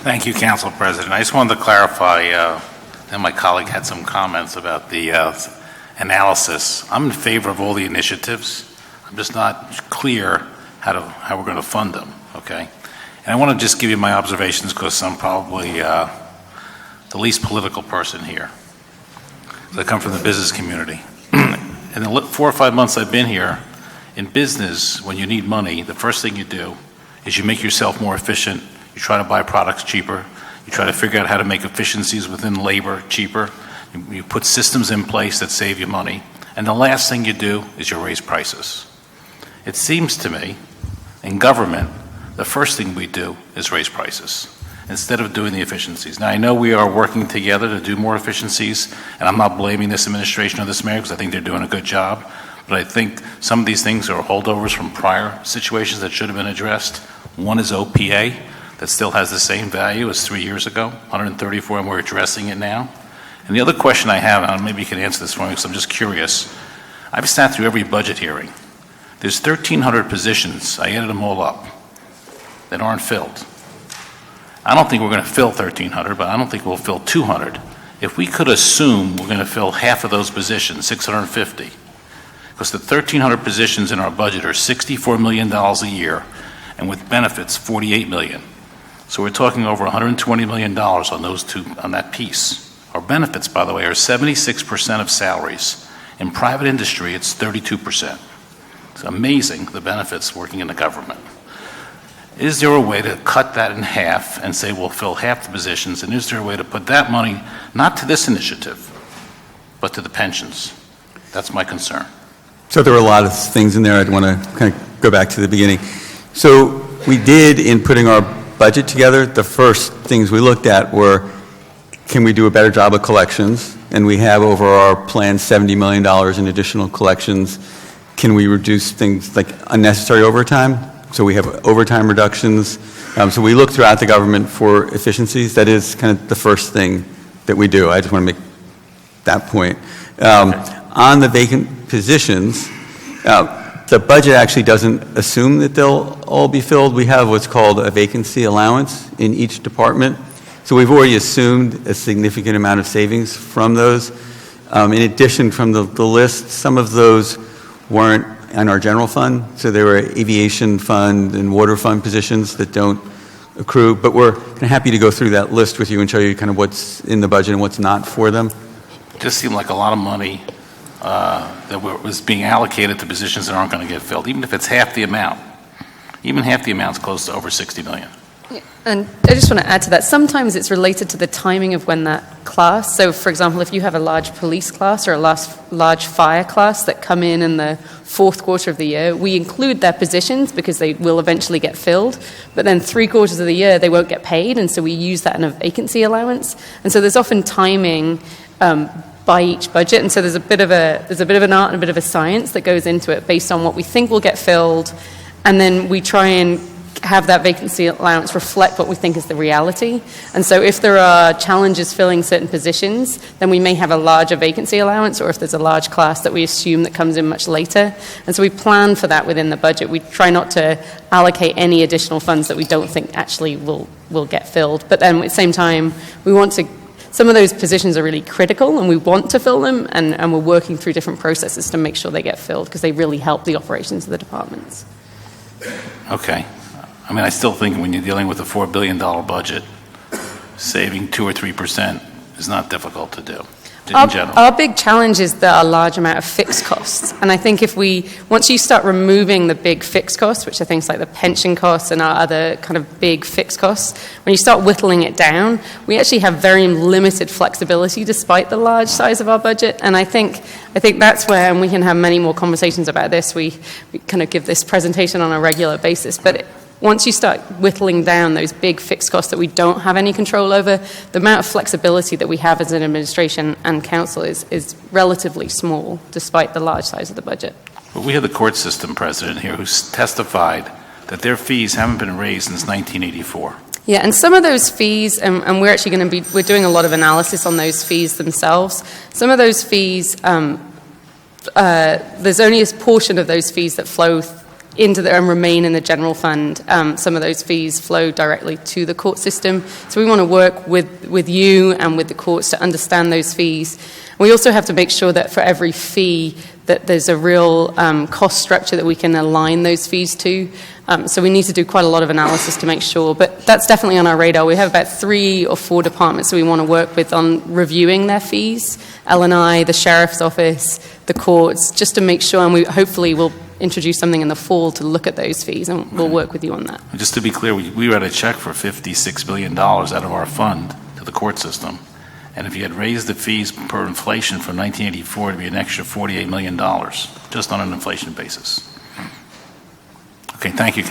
Thank you, Council President. I just wanted to clarify, and my colleague had some comments about the analysis. I'm in favor of all the initiatives. I'm just not clear how we're going to fund them, okay? And I want to just give you my observations because I'm probably the least political person here. I come from the business community. In the 4 or 5 months I've been here, in business, when you need money, the first thing you do is you make yourself more efficient. You try to buy products cheaper. You try to figure out how to make efficiencies within labor cheaper. You put systems in place that save you money. And the last thing you do is you raise prices. It seems to me, in government, the first thing we do is raise prices instead of doing the efficiencies. Now, I know we are working together to do more efficiencies, and I'm not blaming this administration or this mayor because I think they're doing a good job. But I think some of these things are holdovers from prior situations that should have been addressed. One is OPA, that still has the same value as 3 years ago, 134, and we're addressing it now. And the other question I have, and maybe you can answer this for me because I'm just curious. I've sat through every budget hearing. There's 1,300 positions, I added them all up, that aren't filled. I don't think we're going to fill 1,300, but I don't think we'll fill 200. If we could assume we're going to fill half of those positions, 650, because the 1,300 positions in our budget are $64 million a year, and with benefits, $48 million. So we're talking over $120 million on that piece. Our benefits, by the way, are 76% of salaries. In private industry, it's 32%. It's amazing, the benefits working in the government. Is there a way to cut that in half and say we'll fill half the positions, and is there a way to put that money, not to this initiative, but to the pensions? That's my concern. So there were a lot of things in there. I'd want to kind of go back to the beginning. So we did, in putting our budget together, the first things we looked at were, can we do a better job of collections? And we have over our plan $70 million in additional collections. Can we reduce things like unnecessary overtime? So we have overtime reductions. So we look throughout the government for efficiencies. That is kind of the first thing that we do. I just want to make that point. On the vacant positions, the budget actually doesn't assume that they'll all be filled. We have what's called a vacancy allowance in each department. So we've already assumed a significant amount of savings from those. In addition, from the list, some of those weren't in our general fund. So there were aviation fund and water fund positions that don't accrue. But we're kind of happy to go through that list with you and show you kind of what's in the budget and what's not for them. It just seemed like a lot of money that was being allocated to positions that aren't going to get filled, even if it's half the amount. Even half the amount is close to over $60 million. Yeah, and I just want to add to that, sometimes it's related to the timing of when that class, so for example, if you have a large police class or a large fire class that come in the fourth quarter of the year, we include their positions because they will eventually get filled, but then 3 quarters of the year they won't get paid, and so we use that in a vacancy allowance. And so there's often timing by each budget, and so there's a bit of an art and a bit of a science that goes into it based on what we think will get filled, and then we try and have that vacancy allowance reflect what we think is the reality. And so if there are challenges filling certain positions, then we may have a larger vacancy allowance, or if there's a large class that we assume that comes in much later. And so we plan for that within the budget. We try not to allocate any additional funds that we don't think actually will get filled. But then at the same time, we want to, some of those positions are really critical and we want to fill them, and we're working through different processes to make sure they get filled because they really help the operations of the departments. Okay. I mean, I still think when you're dealing with a $4 billion budget, saving 2 or 3% is not difficult to do in general. Our big challenge is a large amount of fixed costs. And I think once you start removing the big fixed costs, which are things like the pension costs and our other kind of big fixed costs, when you start whittling it down, we actually have very limited flexibility despite the large size of our budget. And I think that's where, and we can have many more conversations about this, we kind of give this presentation on a regular basis, but once you start whittling down those big fixed costs that we don't have any control over, the amount of flexibility that we have as an administration and council is relatively small, despite the large size of the budget. But we have the court system president here who's testified that their fees haven't been raised since 1984. Yeah, and some of those fees, and we're actually going to we're doing a lot of analysis on those fees themselves. Some of those fees, there's only a portion of those fees that flow and remain in the general fund. Some of those fees flow directly to the court system. So we want to work with you and with the courts to understand those fees. We also have to make sure that for every fee that there's a real cost structure that we can align those fees to. So we need to do quite a lot of analysis to make sure. But that's definitely on our radar. We have about 3 or 4 departments that we want to work with on reviewing their fees. L&I, the Sheriff's Office, the courts, just to make sure, and we hopefully will introduce something in the fall to look at those fees, and we'll work with you on that. Just to be clear, we read a check for $56 billion out of our fund to the court system. And if you had raised the fees per inflation from 1984, it'd be an extra $48 million, just on an inflation basis. Okay, thank you, Councilman.